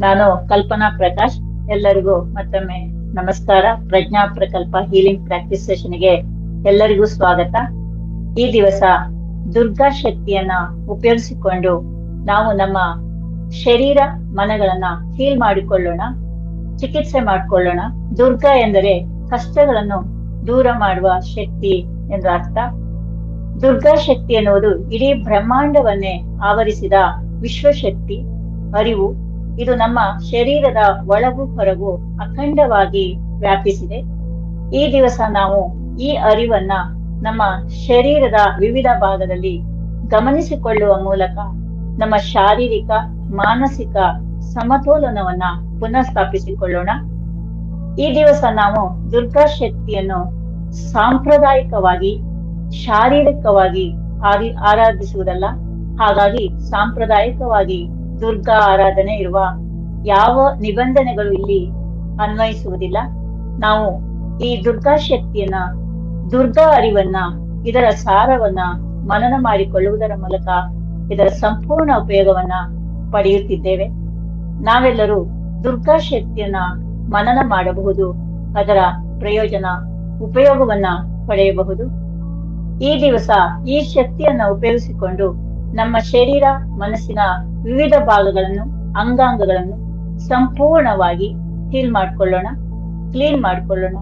ನಾನು ಕಲ್ಪನಾ ಪ್ರಕಾಶ್. ಎಲ್ಲರಿಗೂ ಮತ್ತೊಮ್ಮೆ ನಮಸ್ಕಾರ. ಪ್ರಜ್ಞಾ ಪ್ರಕಲ್ಪ ಹೀಲಿಂಗ್ ಪ್ರಾಕ್ಟೀಸ್ ಸೆಷನ್ಗೆ ಎಲ್ಲರಿಗೂ ಸ್ವಾಗತ. ಈ ದಿವಸ ದುರ್ಗಾ ಶಕ್ತಿಯನ್ನ ಉಪಯೋಗಿಸಿಕೊಂಡು ನಾವು ನಮ್ಮ ಶರೀರ ಮನಗಳನ್ನ ಹೀಲ್ ಮಾಡಿಕೊಳ್ಳೋಣ, ಚಿಕಿತ್ಸೆ ಮಾಡಿಕೊಳ್ಳೋಣ. ದುರ್ಗಾ ಎಂದರೆ ಕಷ್ಟಗಳನ್ನು ದೂರ ಮಾಡುವ ಶಕ್ತಿ ಎಂದು ಅರ್ಥ. ದುರ್ಗಾ ಶಕ್ತಿ ಎನ್ನುವುದು ಇಡೀ ಬ್ರಹ್ಮಾಂಡವನ್ನೇ ಆವರಿಸಿದ ವಿಶ್ವಶಕ್ತಿ, ಅರಿವು. ಇದು ನಮ್ಮ ಶರೀರದ ಒಳಗೂ ಹೊರಗೂ ಅಖಂಡವಾಗಿ ವ್ಯಾಪಿಸಿದೆ. ಈ ದಿವಸ ನಾವು ಈ ಅರಿವನ್ನ ನಮ್ಮ ಶರೀರದ ವಿವಿಧ ಭಾಗದಲ್ಲಿ ಗಮನಿಸಿಕೊಳ್ಳುವ ಮೂಲಕ ನಮ್ಮ ಶಾರೀರಿಕ ಮಾನಸಿಕ ಸಮತೋಲನವನ್ನ ಪುನಃ ಸ್ಥಾಪಿಸಿಕೊಳ್ಳೋಣ. ಈ ದಿವಸ ನಾವು ದುರ್ಗಾ ಶಕ್ತಿಯನ್ನು ಸಾಂಪ್ರದಾಯಿಕವಾಗಿ ಶಾರೀರಿಕವಾಗಿ ಆರಾಧಿಸುವುದಲ್ಲ. ಹಾಗಾಗಿ ಸಾಂಪ್ರದಾಯಿಕವಾಗಿ ದುರ್ಗಾ ಆರಾಧನೆ ಇರುವ ಯಾವ ನಿಬಂಧನೆಗಳು ಇಲ್ಲಿ ಅನ್ವಯಿಸುವುದಿಲ್ಲ. ನಾವು ಈ ದುರ್ಗಾ ಶಕ್ತಿಯನ್ನ, ದುರ್ಗಾ ಅರಿವನ್ನ, ಇದರ ಸಾರವನ್ನ ಮನನ ಮಾಡಿಕೊಳ್ಳುವುದರ ಮೂಲಕ ಇದರ ಸಂಪೂರ್ಣ ಉಪಯೋಗವನ್ನ ಪಡೆಯುತ್ತಿದ್ದೇವೆ. ನಾವೆಲ್ಲರೂ ದುರ್ಗಾ ಶಕ್ತಿಯನ್ನ ಮನನ ಮಾಡಬಹುದು, ಅದರ ಪ್ರಯೋಜನ ಉಪಯೋಗವನ್ನ ಪಡೆಯಬಹುದು. ಈ ದಿವಸ ಈ ಶಕ್ತಿಯನ್ನ ಉಪಯೋಗಿಸಿಕೊಂಡು ನಮ್ಮ ಶರೀರ ಮನಸ್ಸಿನ ವಿವಿಧ ಭಾಗಗಳನ್ನು, ಅಂಗಾಂಗಗಳನ್ನು ಸಂಪೂರ್ಣವಾಗಿ ಹೀಲ್ ಮಾಡಿಕೊಳ್ಳೋಣ, ಕ್ಲೀನ್ ಮಾಡಿಕೊಳ್ಳೋಣ,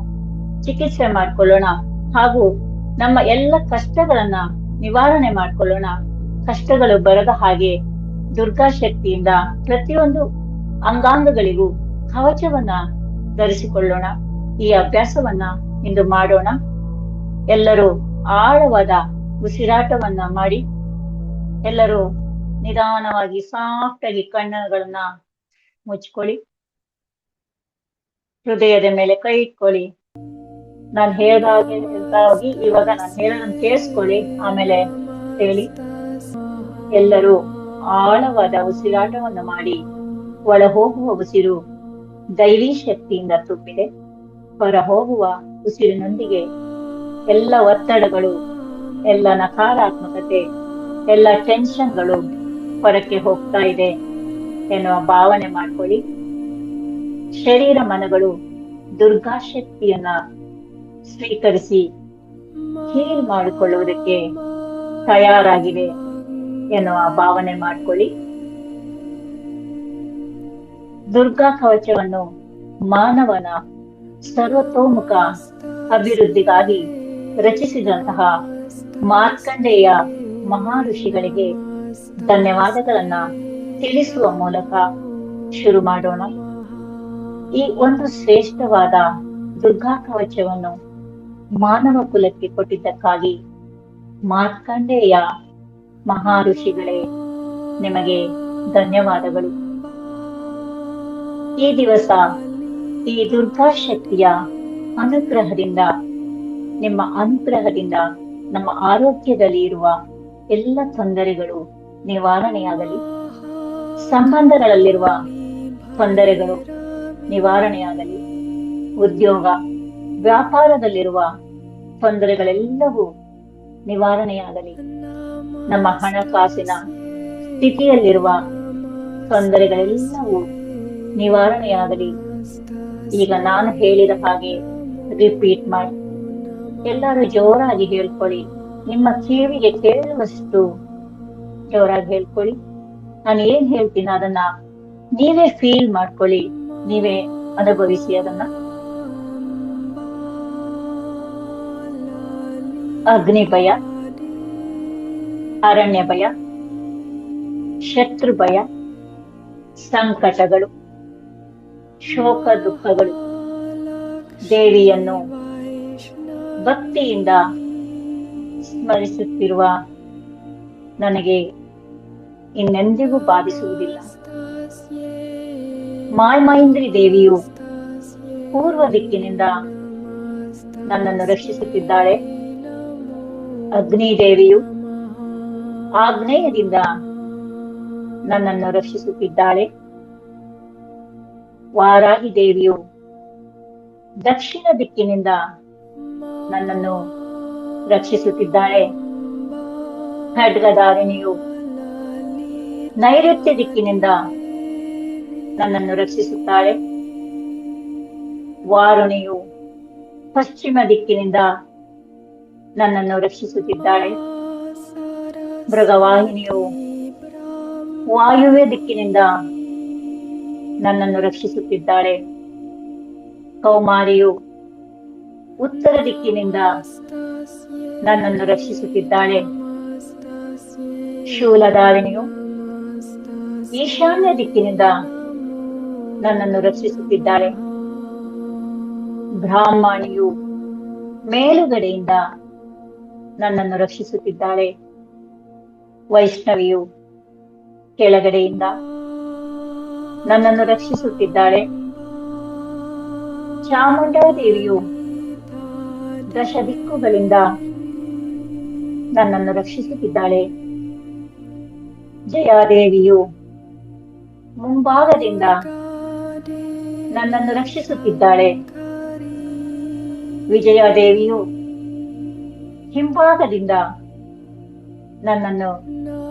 ಚಿಕಿತ್ಸೆ ಮಾಡಿಕೊಳ್ಳೋಣ. ಹಾಗೂ ನಮ್ಮ ಎಲ್ಲ ಕಷ್ಟಗಳನ್ನ ನಿವಾರಣೆ ಮಾಡಿಕೊಳ್ಳೋಣ. ಕಷ್ಟಗಳು ಬರದ ಹಾಗೆ ದುರ್ಗಾ ಶಕ್ತಿಯಿಂದ ಪ್ರತಿಯೊಂದು ಅಂಗಾಂಗಗಳಿಗೂ ಕವಚವನ್ನ ಧರಿಸಿಕೊಳ್ಳೋಣ. ಈ ಅಭ್ಯಾಸವನ್ನ ಇಂದು ಮಾಡೋಣ. ಎಲ್ಲರೂ ಆಳವಾದ ಉಸಿರಾಟವನ್ನ ಮಾಡಿ, ಎಲ್ಲರೂ ನಿಧಾನವಾಗಿ ಸಾಫ್ಟ್ ಆಗಿ ಕಣ್ಣುಗಳನ್ನ ಮುಚ್ಕೊಳ್ಳಿ. ಹೃದಯದ ಮೇಲೆ ಕೈ ಇಟ್ಕೊಳ್ಳಿ. ನಾನು ಹೇಳ್ದಾಗೆ ಇವಾಗ ನಾನು ಹೇಳೋದನ್ನ ಕೇಳಿಸ್ಕೊಳ್ಳಿ, ಆಮೇಲೆ ಹೇಳಿ. ಎಲ್ಲರೂ ಆಳವಾದ ಉಸಿರಾಟವನ್ನು ಮಾಡಿ. ಒಳ ಹೋಗುವ ಉಸಿರು ದೈವಿ ಶಕ್ತಿಯಿಂದ ತುಂಬಿದೆ. ಹೊರ ಹೋಗುವ ಉಸಿರಿನೊಂದಿಗೆ ಎಲ್ಲ ಒತ್ತಡಗಳು, ಎಲ್ಲ ನಕಾರಾತ್ಮಕತೆ, ಎಲ್ಲ ಟೆನ್ಷನ್ಗಳು ಹೊರಕ್ಕೆ ಹೋಗ್ತಾ ಇದೆ ಎನ್ನುವ ಭಾವನೆ ಮಾಡ್ಕೊಳ್ಳಿ. ಶರೀರ ಮನಗಳು ದುರ್ಗಾ ಶಕ್ತಿಯನ್ನ ಸ್ವೀಕರಿಸಿ ಹೀಲ್ ಮಾಡಿಕೊಳ್ಳುವುದಕ್ಕೆ ತಯಾರಾಗಿವೆ ಎನ್ನುವ ಭಾವನೆ ಮಾಡ್ಕೊಳ್ಳಿ. ದುರ್ಗಾ ಕವಚವನ್ನು ಮಾನವನ ಸರ್ವತೋಮುಖ ಅಭಿವೃದ್ಧಿಗಾಗಿ ರಚಿಸಿದಂತಹ ಮಾರ್ಕಂಡೇಯ ಮಹಾಋಷಿಗಳಿಗೆ ಧನ್ಯವಾದಗಳನ್ನ ತಿಳಿಸುವ ಮೂಲಕ ಶುರು ಮಾಡೋಣ. ಈ ಒಂದು ಶ್ರೇಷ್ಠವಾದ ದುರ್ಗಾ ಕವಚವನ್ನು ಮಾನವ ಕುಲಕ್ಕೆ ಕೊಟ್ಟಿದ್ದಕ್ಕಾಗಿ ಮಾರ್ಕಂಡೇಯ ಮಹಾಋಷಿಗಳೇ, ನಿಮಗೆ ಧನ್ಯವಾದಗಳು. ಈ ದಿವಸ ಈ ದುರ್ಗಾ ಶಕ್ತಿಯ ಅನುಗ್ರಹದಿಂದ, ನಿಮ್ಮ ಅನುಗ್ರಹದಿಂದ ನಮ್ಮ ಆರೋಗ್ಯದಲ್ಲಿ ಇರುವ ಎಲ್ಲ ತೊಂದರೆಗಳು ನಿವಾರಣೆಯಾಗಲಿ. ಸಂಬಂಧಗಳಲ್ಲಿರುವ ತೊಂದರೆಗಳು ನಿವಾರಣೆಯಾಗಲಿ. ಉದ್ಯೋಗ ವ್ಯಾಪಾರದಲ್ಲಿರುವ ತೊಂದರೆಗಳೆಲ್ಲವೂ ನಿವಾರಣೆಯಾಗಲಿ. ನಮ್ಮ ಹಣಕಾಸಿನ ಸ್ಥಿತಿಯಲ್ಲಿರುವ ತೊಂದರೆಗಳೆಲ್ಲವೂ ನಿವಾರಣೆಯಾಗಲಿ. ಈಗ ನಾನು ಹೇಳಿದ ಹಾಗೆ ರಿಪೀಟ್ ಮಾಡಿ. ಎಲ್ಲರೂ ಜೋರಾಗಿ ಹೇಳ್ಕೊಳ್ಳಿ. ನಿಮ್ಮ ಕಿವಿಗೆ ಕೇಳುವಷ್ಟು ಜೋರಾಗಿ ಹೇಳ್ಕೊಳ್ಳಿ. ನಾನು ಏನ್ ಹೇಳ್ತೀನಿ ಅದನ್ನ ನೀವೇ ಫೀಲ್ ಮಾಡ್ಕೊಳ್ಳಿ, ನೀವೇ ಅನುಭವಿಸಿ ಅದನ್ನ. ಅಗ್ನಿ ಭಯ, ಅರಣ್ಯ ಭಯ, ಶತ್ರು ಭಯ, ಸಂಕಟಗಳು, ಶೋಕ ದುಃಖಗಳು, ದೇವಿಯನ್ನು ಭಕ್ತಿಯಿಂದ ಸ್ಮರಿಸುತ್ತಿರುವ ನನಗೆ ಇನ್ನೆಂದಿಗೂ ಬಾಧಿಸುವುದಿಲ್ಲ. ಮಾಯಮೈಂದ್ರಿ ದೇವಿಯು ಪೂರ್ವ ದಿಕ್ಕಿನಿಂದ ನನ್ನನ್ನು ರಕ್ಷಿಸುತ್ತಿದ್ದಾಳೆ. ಅಗ್ನಿ ದೇವಿಯು ಆಗ್ನೇಯದಿಂದ ನನ್ನನ್ನು ರಕ್ಷಿಸುತ್ತಿದ್ದಾಳೆ. ವಾರಾಹಿ ದೇವಿಯು ದಕ್ಷಿಣ ದಿಕ್ಕಿನಿಂದ ನನ್ನನ್ನು ರಕ್ಷಿಸುತ್ತಿದ್ದಾಳೆ. ಖಡ್ಗಧಾರಿಣಿಯು ನೈಋತ್ಯ ದಿಕ್ಕಿನಿಂದ ನನ್ನನ್ನು ರಕ್ಷಿಸುತ್ತಾಳೆ. ವಾರುಣಿಯು ಪಶ್ಚಿಮ ದಿಕ್ಕಿನಿಂದ ನನ್ನನ್ನು ರಕ್ಷಿಸುತ್ತಿದ್ದಾಳೆ. ಮೃಗವಾಹಿನಿಯು ವಾಯುವ್ಯ ದಿಕ್ಕಿನಿಂದ ನನ್ನನ್ನು ರಕ್ಷಿಸುತ್ತಿದ್ದಾಳೆ. ಕೌಮಾರಿಯು ಉತ್ತರ ದಿಕ್ಕಿನಿಂದ ನನ್ನನ್ನು ರಕ್ಷಿಸುತ್ತಿದ್ದಾಳೆ. ಶೂಲಧಾರಿಣಿಯು ಈಶಾನ್ಯ ದಿಕ್ಕಿನಿಂದ ನನ್ನನ್ನು ರಕ್ಷಿಸುತ್ತಿದ್ದಾಳೆ. ಬ್ರಾಹ್ಮಣಿಯು ಮೇಲುಗಡೆಯಿಂದ ನನ್ನನ್ನು ರಕ್ಷಿಸುತ್ತಿದ್ದಾಳೆ. ವೈಷ್ಣವಿಯು ಕೆಳಗಡೆಯಿಂದ ನನ್ನನ್ನು ರಕ್ಷಿಸುತ್ತಿದ್ದಾಳೆ. ಚಾಮುಂಡಾದೇವಿಯು ದಶ ದಿಕ್ಕುಗಳಿಂದ ನನ್ನನ್ನು ರಕ್ಷಿಸುತ್ತಿದ್ದಾಳೆ. ಜಯಾದೇವಿಯು ಮುಂಭಾಗದಿಂದ ನನ್ನನ್ನು ರಕ್ಷಿಸುತ್ತಿದ್ದಾಳೆ. ವಿಜಯಾದೇವಿಯು ಹಿಂಭಾಗದಿಂದ ನನ್ನನ್ನು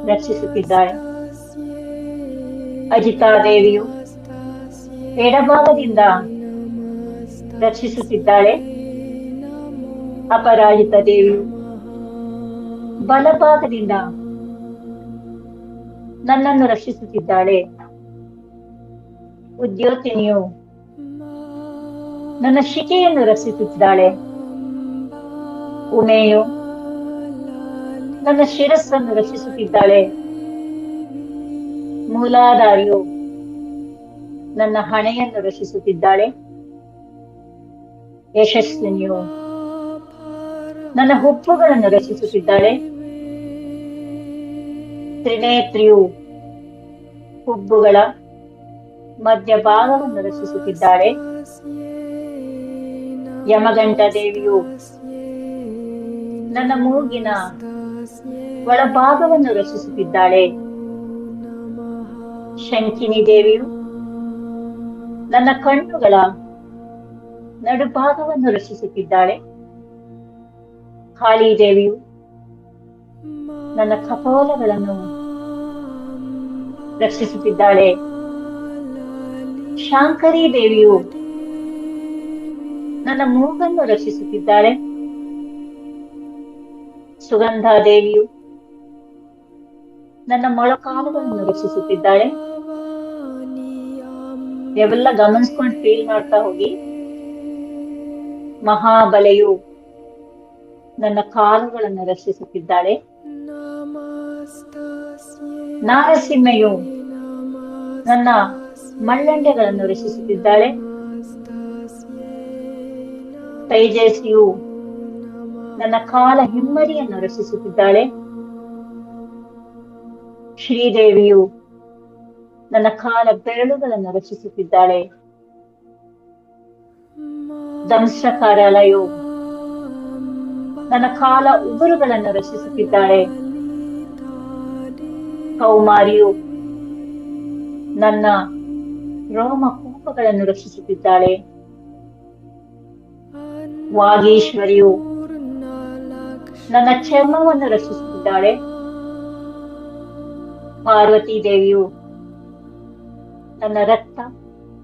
ರಕ್ಷಿಸುತ್ತಿದ್ದಾಳೆ. ಅಜಿತಾದೇವಿಯು ಎಡಭಾಗದಿಂದ ರಕ್ಷಿಸುತ್ತಿದ್ದಾಳೆ. ಅಪರಾಜಿತ ದೇವಿಯು ಬಲಭಾಗದಿಂದ ನನ್ನನ್ನು ರಕ್ಷಿಸುತ್ತಿದ್ದಾಳೆ. ಉದ್ಯೋತಿನಿಯು ನನ್ನ ಶಿಖೆಯನ್ನು ರಕ್ಷಿಸುತ್ತಿದ್ದಾಳೆ. ಉಮೆಯು ನನ್ನ ಶಿರಸ್ಸನ್ನು ರಕ್ಷಿಸುತ್ತಿದ್ದಾಳೆ. ಮೂಲಾಧಾರಿಯು ನನ್ನ ಹಣೆಯನ್ನು ರಕ್ಷಿಸುತ್ತಿದ್ದಾಳೆ. ಯಶಸ್ವಿನಿಯು ನನ್ನ ಹುಬ್ಬುಗಳನ್ನು ರಕ್ಷಿಸುತ್ತಿದ್ದಾಳೆ. ತ್ರಿನೇತ್ರಿಯು ಹುಬ್ಬುಗಳ ಮಧ್ಯಭಾಗವನ್ನು ರಕ್ಷಿಸುತ್ತಿದ್ದಾಳೆ. ಯಮಗಂಟ ದೇವಿಯು ನನ್ನ ಮೂಗಿನ ಒಳಭಾಗವನ್ನು ರಕ್ಷಿಸುತ್ತಿದ್ದಾಳೆ. ಶಂಕಿನಿ ದೇವಿಯು ನನ್ನ ಕಣ್ಣುಗಳ ನಡುಭಾಗವನ್ನು ರಕ್ಷಿಸುತ್ತಿದ್ದಾಳೆ. ಕಾಳಿ ದೇವಿಯು ನನ್ನ ಕಪೋಲಗಳನ್ನು ರಕ್ಷಿಸುತ್ತಿದ್ದಾಳೆ. ಶಾಂಕರಿ ದೇವಿಯು ನನ್ನ ಮೂಗನ್ನು ರಕ್ಷಿಸುತ್ತಿದ್ದಾಳೆ. ಸುಗಂಧಾ ದೇವಿಯು ನನ್ನ ಮೊಳಕಾಲುಗಳನ್ನು ರಕ್ಷಿಸುತ್ತಿದ್ದಾಳೆ. ಇವೆಲ್ಲ ಗಮನಿಸ್ಕೊಂಡು ಫೀಲ್ ಮಾಡ್ತಾ ಹೋಗಿ. ಮಹಾಬಲೆಯು ನನ್ನ ಕಾಲುಗಳನ್ನು ರಕ್ಷಿಸುತ್ತಿದ್ದಾಳೆ. ನಾರಸಿಂಹೆಯು ನನ್ನ ಮಳ್ಳಂಡೆಗಳನ್ನು ರಕ್ಷಿಸುತ್ತಿದ್ದಾಳೆ. ತೈಜಸ್ವಿಯು ನನ್ನ ಕಾಲ ಹಿಮ್ಮರಿಯನ್ನು ರಕ್ಷಿಸುತ್ತಿದ್ದಾಳೆ. ಶ್ರೀದೇವಿಯು ನನ್ನ ಕಾಲ ಬೆರಳುಗಳನ್ನು ರಕ್ಷಿಸುತ್ತಿದ್ದಾಳೆ. ದಂಶಕಾರಾಲಯು ನನ್ನ ಕಾಲ ಉಗುರುಗಳನ್ನು ರಕ್ಷಿಸುತ್ತಿದ್ದಾಳೆ. ಕೌಮಾರಿಯು ನನ್ನ ರೋಮಕೂಪಗಳನ್ನು ರಕ್ಷಿಸುತ್ತಿದ್ದಾಳೆ. ವಾಗೀಶ್ವರಿಯು ನನ್ನ ಚರ್ಮವನ್ನು ರಕ್ಷಿಸುತ್ತಿದ್ದಾಳೆ. ಪಾರ್ವತಿ ದೇವಿಯು ನನ್ನ ರಕ್ತ,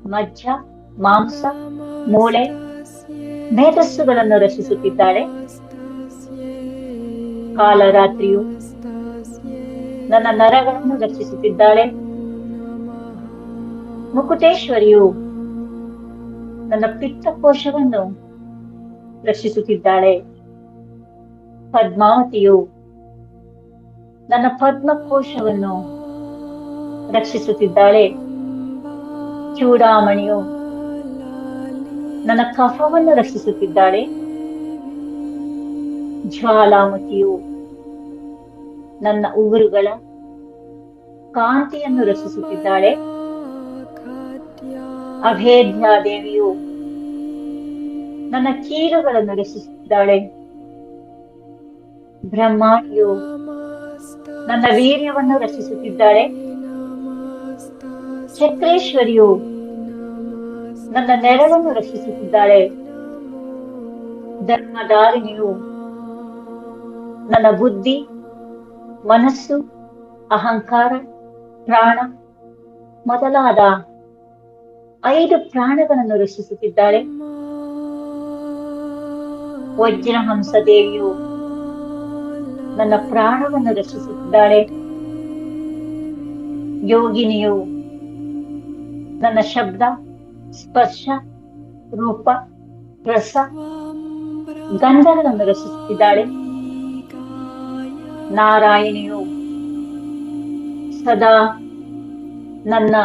ಮಜ್ಜ, ಮಾಂಸ, ಮೂಳೆ, ಮೇಧಸ್ಸುಗಳನ್ನು ರಕ್ಷಿಸುತ್ತಿದ್ದಾಳೆ. ಕಾಲರಾತ್ರಿಯು ನನ್ನ ನರಗಳನ್ನು ರಕ್ಷಿಸುತ್ತಿದ್ದಾಳೆ. ಮುಕುಟೇಶ್ವರಿಯು ನನ್ನ ಪಿತ್ತಕೋಶವನ್ನು ರಕ್ಷಿಸುತ್ತಿದ್ದಾಳೆ. ಪದ್ಮಾವತಿಯು ನನ್ನ ಪದ್ಮಕೋಶವನ್ನು ರಕ್ಷಿಸುತ್ತಿದ್ದಾಳೆ. ಚೂಡಾಮಣಿಯು ನನ್ನ ಕಫವನ್ನು ರಕ್ಷಿಸುತ್ತಿದ್ದಾಳೆ. ಜ್ವಾಲಾಮುಖಿಯು ನನ್ನ ಉಗುರುಗಳ ಕಾಂತಿಯನ್ನು ರಕ್ಷಿಸುತ್ತಿದ್ದಾಳೆ. ಅಭೇದ್ಯಾದೇವಿಯು ನನ್ನ ಕೀಲುಗಳನ್ನು ರಕ್ಷಿಸುತ್ತಿದ್ದಾಳೆ. ಬ್ರಹ್ಮಾಣಿಯು ನನ್ನ ವೀರ್ಯವನ್ನು ರಕ್ಷಿಸುತ್ತಿದ್ದಾಳೆ. ಚಕ್ರೇಶ್ವರಿಯು ನನ್ನ ನೆರಳನ್ನು ರಕ್ಷಿಸುತ್ತಿದ್ದಾಳೆ. ಧರ್ಮಧಾರಿಣಿಯು ನನ್ನ ಬುದ್ಧಿ, ಮನಸ್ಸು, ಅಹಂಕಾರ, ಪ್ರಾಣ ಮೊದಲಾದ 5 ಪ್ರಾಣಗಳನ್ನು ರಕ್ಷಿಸುತ್ತಿದ್ದಾಳೆ. ವಜ್ರಹಂಸ ದೇವಿಯು ನನ್ನ ಪ್ರಾಣವನ್ನು ರಕ್ಷಿಸುತ್ತಿದ್ದಾಳೆ. ಯೋಗಿನಿಯು ನನ್ನ ಶಬ್ದ, ಸ್ಪರ್ಶ, ರೂಪ, ರಸ, ಗಂಧಗಳನ್ನು ರಕ್ಷಿಸುತ್ತಿದ್ದಾಳೆ. ನಾರಾಯಣಿಯು ಸದಾ ನನ್ನ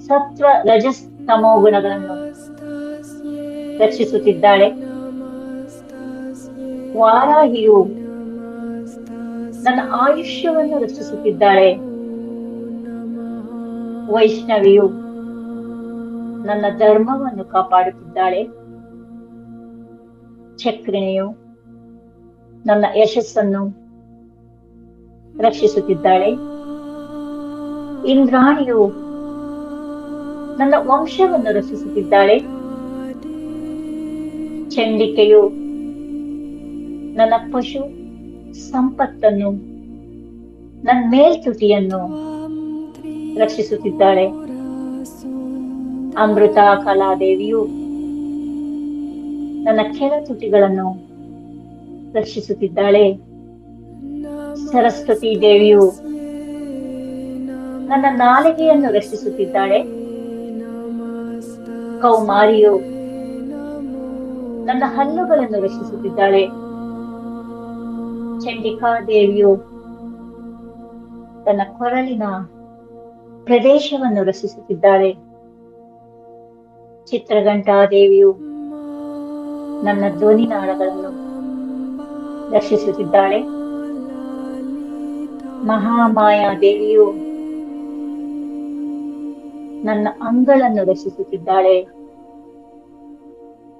ಸತ್ವ, ರಜಸ್, ತಮೋ ಗುಣಗಳನ್ನು ರಕ್ಷಿಸುತ್ತಿದ್ದಾಳೆ. ವಾರಾಹಿಯು ನನ್ನ ಆಯುಷ್ಯವನ್ನು ರಕ್ಷಿಸುತ್ತಿದ್ದಾಳೆ. ವೈಷ್ಣವಿಯು ನನ್ನ ಧರ್ಮವನ್ನು ಕಾಪಾಡುತ್ತಿದ್ದಾಳೆ. ಚಕ್ರಿಣಿಯು ನನ್ನ ಯಶಸ್ಸನ್ನು ರಕ್ಷಿಸುತ್ತಿದ್ದಾಳೆ. ಇಂದ್ರಾಣಿಯು ನನ್ನ ವಂಶವನ್ನು ರಕ್ಷಿಸುತ್ತಿದ್ದಾಳೆ. ಚಂಡಿಕೆಯು ನನ್ನ ಪಶು ಸಂಪತ್ತನ್ನು, ನನ್ನ ಮೇಲ್ತುಟಿಯನ್ನು ರಕ್ಷಿಸುತ್ತಿದ್ದಾಳೆ. ಅಮೃತ ಕಲಾದೇವಿಯು ನನ್ನ ಕೆಳತುಟಿಗಳನ್ನು ರಕ್ಷಿಸುತ್ತಿದ್ದಾಳೆ. ಸರಸ್ವತಿ ದೇವಿಯು ನನ್ನ ನಾಲಿಗೆಯನ್ನು ರಕ್ಷಿಸುತ್ತಿದ್ದಾಳೆ. ಕೌಮಾರಿಯು ನನ್ನ ಹಲ್ಲುಗಳನ್ನು ರಕ್ಷಿಸುತ್ತಿದ್ದಾಳೆ. ಚಂಡಿಕಾ ದೇವಿಯು ತನ್ನ ಕೊರಳಿನ ಪ್ರದೇಶವನ್ನು ರಕ್ಷಿಸುತ್ತಿದ್ದಾಳೆ. ಚಿತ್ರಘಂಟಾ ದೇವಿಯು ನನ್ನ ಧ್ವನಿನಾಳಗಳನ್ನು ರಕ್ಷಿಸುತ್ತಿದ್ದಾಳೆ. ಮಹಾಮಾಯಾ ದೇವಿಯು ನನ್ನ ಅಂಗಳನ್ನು ರಕ್ಷಿಸುತ್ತಿದ್ದಾಳೆ.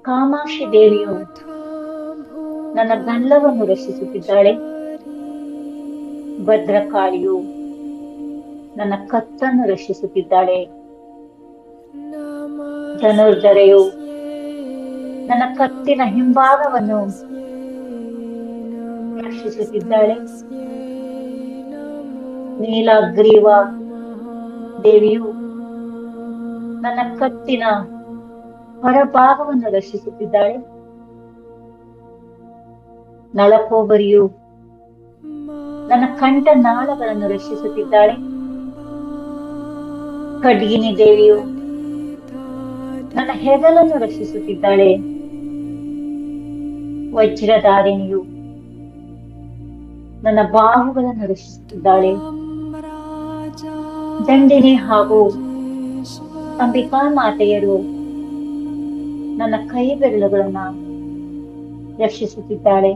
ಕಾಮಾಕ್ಷಿ ದೇವಿಯು ನನ್ನ ಗಲ್ಲವನ್ನು ರಕ್ಷಿಸುತ್ತಿದ್ದಾಳೆ. ಭದ್ರಕಾಳಿಯು ನನ್ನ ಕತ್ತನ್ನು ರಕ್ಷಿಸುತ್ತಿದ್ದಾಳೆ. ಧನುರ್ಧರೆಯು ನನ್ನ ಕತ್ತಿನ ಹಿಂಭಾಗವನ್ನು ರಕ್ಷಿಸುತ್ತಿದ್ದಾಳೆ. ನೀಲಗ್ರೀವ ದೇವಿಯು ನನ್ನ ಕತ್ತಿನ ಹೊರಭಾಗವನ್ನು ರಕ್ಷಿಸುತ್ತಿದ್ದಾಳೆ. ನಳಕೋಬರಿಯು ನನ್ನ ಕಂಠನಾಳಗಳನ್ನು ರಕ್ಷಿಸುತ್ತಿದ್ದಾಳೆ. ಖಡ್ಗಿನಿ ದೇವಿಯು ನನ್ನ ಹೆಗಲನ್ನು ರಕ್ಷಿಸುತ್ತಿದ್ದಾಳೆ. ವಜ್ರಧಾರಿಣಿಯು ನನ್ನ ಬಾಹುಗಳನ್ನು ರಕ್ಷಿಸುತ್ತಿದ್ದಾಳೆ. ದಂಡಿನಿ ಹಾಗೂ ಅಂಬಿಕಾ ಮಾತೆಯರು ನನ್ನ ಕೈ ಬೆರಳುಗಳನ್ನ ರಕ್ಷಿಸುತ್ತಿದ್ದಾಳೆ.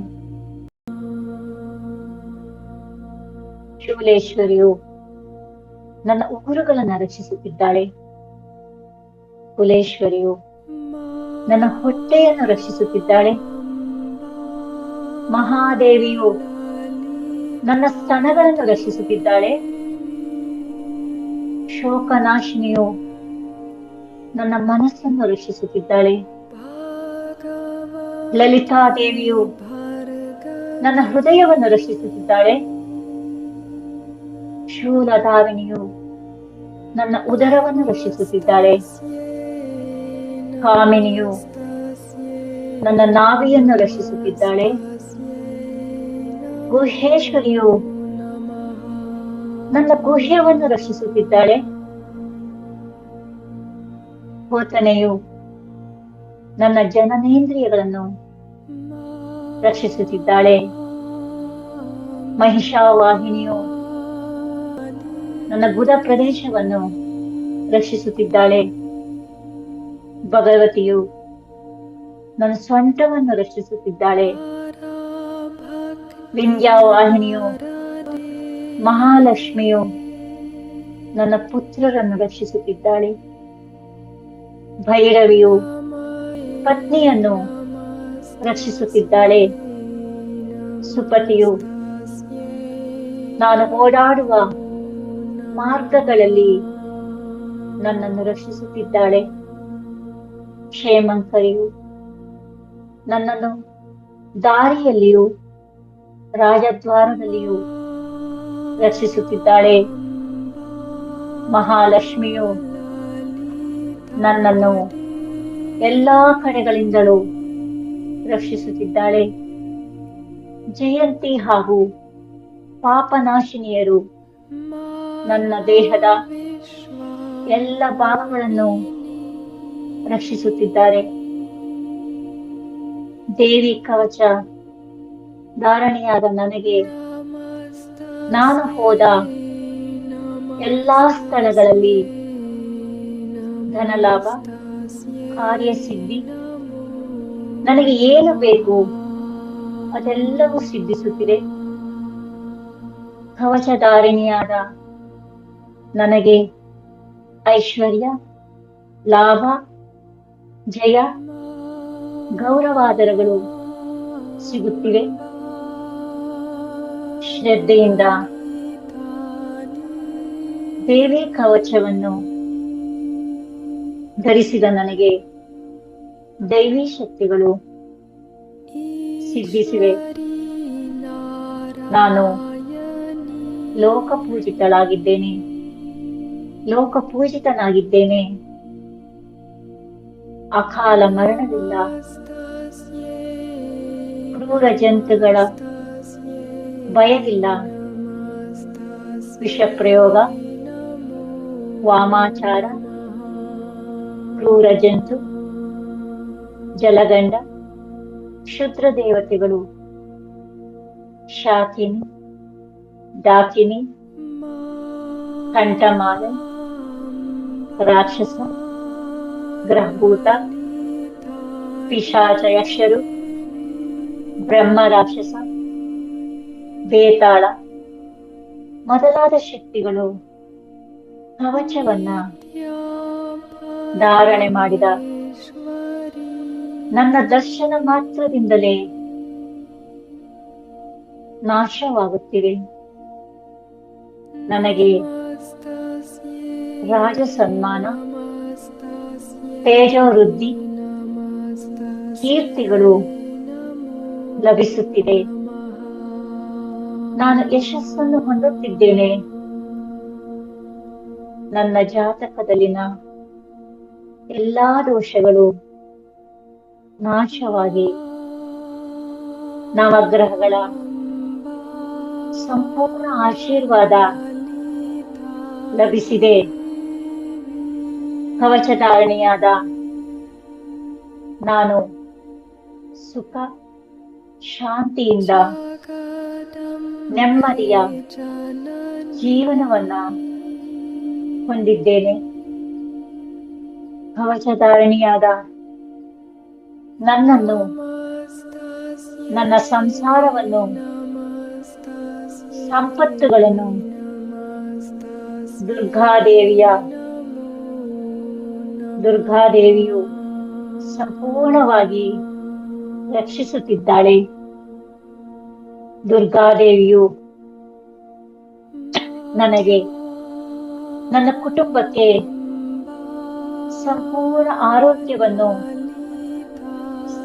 ಶೂಲೇಶ್ವರಿಯು ನನ್ನ ಉಗುರುಗಳನ್ನ ರಕ್ಷಿಸುತ್ತಿದ್ದಾಳೆ. ಕುಲೇಶ್ವರಿಯು ನನ್ನ ಹೊಟ್ಟೆಯನ್ನು ರಕ್ಷಿಸುತ್ತಿದ್ದಾಳೆ. ಮಹಾದೇವಿಯು ನನ್ನ ಸ್ತನಗಳನ್ನು ರಕ್ಷಿಸುತ್ತಿದ್ದಾಳೆ. ಶೋಕನಾಶಿನಿಯು ನನ್ನ ಮನಸ್ಸನ್ನು ರಕ್ಷಿಸುತ್ತಿದ್ದಾಳೆ. ಲಲಿತಾದೇವಿಯು ನನ್ನ ಹೃದಯವನ್ನು ರಕ್ಷಿಸುತ್ತಿದ್ದಾಳೆ. ಶೂಲಧಾರಿಣಿಯು ನನ್ನ ಉದರವನ್ನು ರಕ್ಷಿಸುತ್ತಿದ್ದಾಳೆ. ಕಾಮಿನಿಯು ನನ್ನ ನಾಭಿಯನ್ನು ರಕ್ಷಿಸುತ್ತಿದ್ದಾಳೆ. ಗುಹೇಶ್ವರಿಯು ನನ್ನ ಗುಹ್ಯವನ್ನು ರಕ್ಷಿಸುತ್ತಿದ್ದಾಳೆ. ಹೋತನೆಯು ನನ್ನ ಜನನೇಂದ್ರಿಯಗಳನ್ನು ರಕ್ಷಿಸುತ್ತಿದ್ದಾಳೆ. ಮಹಿಷಾವಾಹಿನಿಯು ನನ್ನ ಗುದ ಪ್ರದೇಶವನ್ನು ರಕ್ಷಿಸುತ್ತಿದ್ದಾಳೆ. ಭಗವತಿಯು ನನ್ನ ಸೊಂಟವನ್ನು ರಕ್ಷಿಸುತ್ತಿದ್ದಾಳೆ. ವಿಂಧ್ಯಾವಾಹಿನಿಯು ಮಹಾಲಕ್ಷ್ಮಿಯು ನನ್ನ ಪುತ್ರರನ್ನು ರಕ್ಷಿಸುತ್ತಿದ್ದಾಳೆ. ಭೈರವಿಯು ಪತ್ನಿಯನ್ನು ರಕ್ಷಿಸುತ್ತಿದ್ದಾಳೆ. ಸುಪತಿಯು ನಾನು ಓಡಾಡುವ ಮಾರ್ಗಗಳಲ್ಲಿ ನನ್ನನ್ನು ರಕ್ಷಿಸುತ್ತಿದ್ದಾಳೆ. ಕ್ಷೇಮಂಕರಿಯು ನನ್ನನ್ನು ದಾರಿಯಲ್ಲಿಯೂ ರಾಜದ್ವಾರದಲ್ಲಿಯೂ ರಕ್ಷಿಸುತ್ತಿದ್ದಾಳೆ. ಮಹಾಲಕ್ಷ್ಮಿಯು ನನ್ನನ್ನು ಎಲ್ಲಾ ಕಡೆಗಳಿಂದಲೂ ರಕ್ಷಿಸುತ್ತಿದ್ದಾಳೆ. ಜಯಂತಿ ಹಾಗೂ ಪಾಪನಾಶಿನಿಯರು ನನ್ನ ದೇಹದ ಎಲ್ಲ ಭಾಗಗಳನ್ನು ರಕ್ಷಿಸುತ್ತಿದ್ದಾರೆ. ದೇವಿ ಕವಚ ಧಾರಣೆಯಾದ ನನಗೆ ನಾನು ಹೋದ ಎಲ್ಲಾ ಸ್ಥಳಗಳಲ್ಲಿ ಧನಲಾಭ, ಕಾರ್ಯಸಿದ್ಧಿ, ನನಗೆ ಏನು ಬೇಕು ಅದೆಲ್ಲವೂ ಸಿದ್ಧಿಸುತ್ತಿದೆ. ಕವಚಧಾರಿಣಿಯಾದ ನನಗೆ ಐಶ್ವರ್ಯ, ಲಾಭ, ಜಯ, ಗೌರವಾದರಗಳು ಸಿಗುತ್ತಿವೆ. ಶ್ರದ್ಧೆಯಿಂದ ದೇವಿ ಕವಚವನ್ನು ಧರಿಸಿದ ನನಗೆ ದೈವಿ ಶಕ್ತಿಗಳು ಸಿದ್ಧಿಸಿವೆ. ನಾನು ಲೋಕಪೂಜಿತಳಾಗಿದ್ದೇನೆ, ಲೋಕಪೂಜಿತನಾಗಿದ್ದೇನೆ. ಅಕಾಲ ಮರಣವಿಲ್ಲ, ಕ್ರೂರ ಜಂತುಗಳ ಭಯವಿಲ್ಲ, ವಿಷಪ್ರಯೋಗ, ವಾಮಾಚಾರ, ಕ್ರೂರ ಜಂತು, ಜಲಗಂಡ, ಕ್ಷುದ್ರ ದೇವತೆಗಳು, ಶಾಕಿನಿ, ಡಾಕಿನಿ, ಕಂಠಮಾಲ, ರಾಕ್ಷಸ, ಗ್ರಹಭೂತ, ಪಿಶಾಚ ಯಕ್ಷರು, ಬ್ರಹ್ಮ ರಾಕ್ಷಸ, ಬೇತಾಳ ಮೊದಲಾದ ಶಕ್ತಿಗಳು ಕವಚವನ್ನ ಧಾರಣೆ ಮಾಡಿದ ನನ್ನ ದರ್ಶನ ಮಾತ್ರದಿಂದಲೇ ನಾಶವಾಗುತ್ತಿವೆ. ನನಗೆ ರಾಜ ಸನ್ಮಾನ, ತೇಜೋವೃದ್ಧಿ, ಕೀರ್ತಿಗಳು ಲಭಿಸುತ್ತಿದೆ. ನಾನು ಯಶಸ್ಸನ್ನು ಹೊಂದುತ್ತಿದ್ದೇನೆ. ನನ್ನ ಜಾತಕದಲ್ಲಿನ ಎಲ್ಲಾ ದೋಷಗಳು ನಾಶವಾಗಿ ನವಗ್ರಹಗಳ ಸಂಪೂರ್ಣ ಆಶೀರ್ವಾದ ಲಭಿಸಿದೆ. ಕವಚಧಾರಣೆಯಾದ ನಾನು ಸುಖ, ಶಾಂತಿಯಿಂದ ನೆಮ್ಮದಿಯ ಜೀವನವನ್ನ ಹೊಂದಿದ್ದೇನೆ. ಕವಚಧಾರಣಿಯಾದ ನನ್ನನ್ನು, ನನ್ನ ಸಂಸಾರವನ್ನು, ಸಂಪತ್ತುಗಳನ್ನು ದುರ್ಗಾದೇವಿಯು ಸಂಪೂರ್ಣವಾಗಿ ರಕ್ಷಿಸುತ್ತಿದ್ದಾಳೆ. ದುರ್ಗಾದೇವಿಯು ನನಗೆ, ನನ್ನ ಕುಟುಂಬಕ್ಕೆ ಸಂಪೂರ್ಣ ಆರೋಗ್ಯವನ್ನು,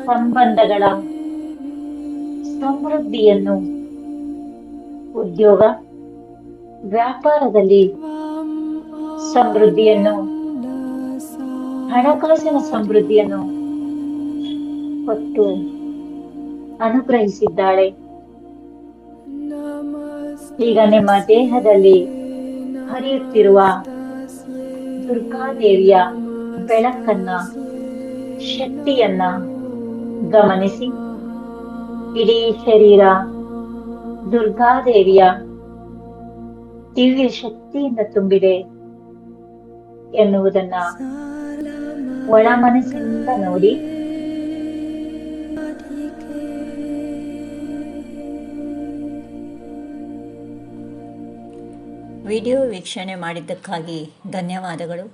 ಸಂಬಂಧಗಳ ಸಮೃದ್ಧಿಯನ್ನು, ಉದ್ಯೋಗ ವ್ಯಾಪಾರದಲ್ಲಿ ಸಮೃದ್ಧಿಯನ್ನು, ಹಣಕಾಸಿನ ಸಮೃದ್ಧಿಯನ್ನು ಕೊಟ್ಟು ಅನುಗ್ರಹಿಸಿದ್ದಾಳೆ. ಈಗ ನಿಮ್ಮ ದೇಹದಲ್ಲಿ ಹರಿಯುತ್ತಿರುವ ದುರ್ಗಾದೇವಿಯ ಬೆಳಕನ್ನ, ಶಕ್ತಿಯನ್ನ ಗಮನಿಸಿ. ಇಡೀ ಶರೀರ ದುರ್ಗಾದೇವಿಯ ದಿವ್ಯ ಶಕ್ತಿಯಿಂದ ತುಂಬಿದೆ ಎನ್ನುವುದನ್ನ ಒಳ ಮನಸ್ಸಿಂದ ನೋಡಿ. ವಿಡಿಯೋ ವೀಕ್ಷಣೆ ಮಾಡಿದ್ದಕ್ಕಾಗಿ ಧನ್ಯವಾದಗಳು.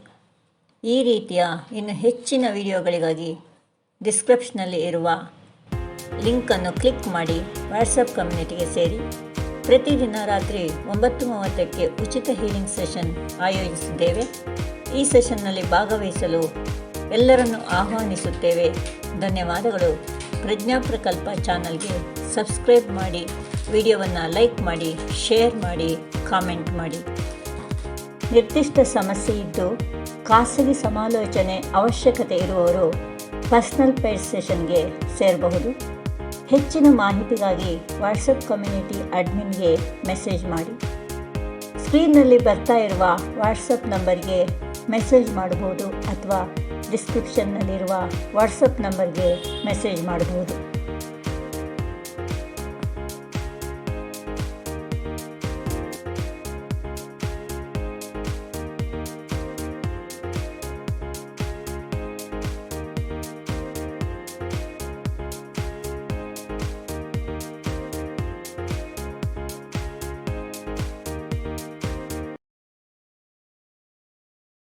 ಈ ರೀತಿಯ ಇನ್ನು ಹೆಚ್ಚಿನ ವಿಡಿಯೋಗಳಿಗಾಗಿ ಡಿಸ್ಕ್ರಿಪ್ಷನಲ್ಲಿ ಇರುವ ಲಿಂಕನ್ನು ಕ್ಲಿಕ್ ಮಾಡಿ ವಾಟ್ಸಪ್ ಕಮ್ಯುನಿಟಿಗೆ ಸೇರಿ. ಪ್ರತಿದಿನ ರಾತ್ರಿ 9:30ಕ್ಕೆ ಉಚಿತ ಹೀಲಿಂಗ್ ಸೆಷನ್ ಆಯೋಜಿಸಿದ್ದೇವೆ. ಈ ಸೆಷನ್ನಲ್ಲಿ ಭಾಗವಹಿಸಲು ಎಲ್ಲರನ್ನು ಆಹ್ವಾನಿಸುತ್ತೇವೆ. ಧನ್ಯವಾದಗಳು. ಪ್ರಜ್ಞಾ ಪ್ರಕಲ್ಪ ಚಾನಲ್ಗೆ ಸಬ್ಸ್ಕ್ರೈಬ್ ಮಾಡಿ, ವಿಡಿಯೋವನ್ನು ಲೈಕ್ ಮಾಡಿ, ಶೇರ್ ಮಾಡಿ, ಕಾಮೆಂಟ್ ಮಾಡಿ. ನಿರ್ದಿಷ್ಟ ಸಮಸ್ಯೆ ಇದ್ದು ಖಾಸಗಿ ಸಮಾಲೋಚನೆ ಅವಶ್ಯಕತೆ ಇರುವವರು ಪರ್ಸನಲ್ ಪೇಡ್ ಸೆಷನ್ಗೆ ಸೇರಬಹುದು. ಹೆಚ್ಚಿನ ಮಾಹಿತಿಗಾಗಿ ವಾಟ್ಸಪ್ ಕಮ್ಯುನಿಟಿ ಅಡ್ಮಿನ್ಗೆ ಮೆಸೇಜ್ ಮಾಡಿ. ಸ್ಕ್ರೀನ್ನಲ್ಲಿ ಬರ್ತಾ ಇರುವ ವಾಟ್ಸಪ್ ನಂಬರ್ಗೆ ಮೆಸೇಜ್ ಮಾಡಬಹುದು ಅಥವಾ ಡಿಸ್ಕ್ರಿಪ್ಷನ್ನಲ್ಲಿರುವ ವಾಟ್ಸಪ್ ನಂಬರ್ಗೆ ಮೆಸೇಜ್ ಮಾಡಬಹುದು.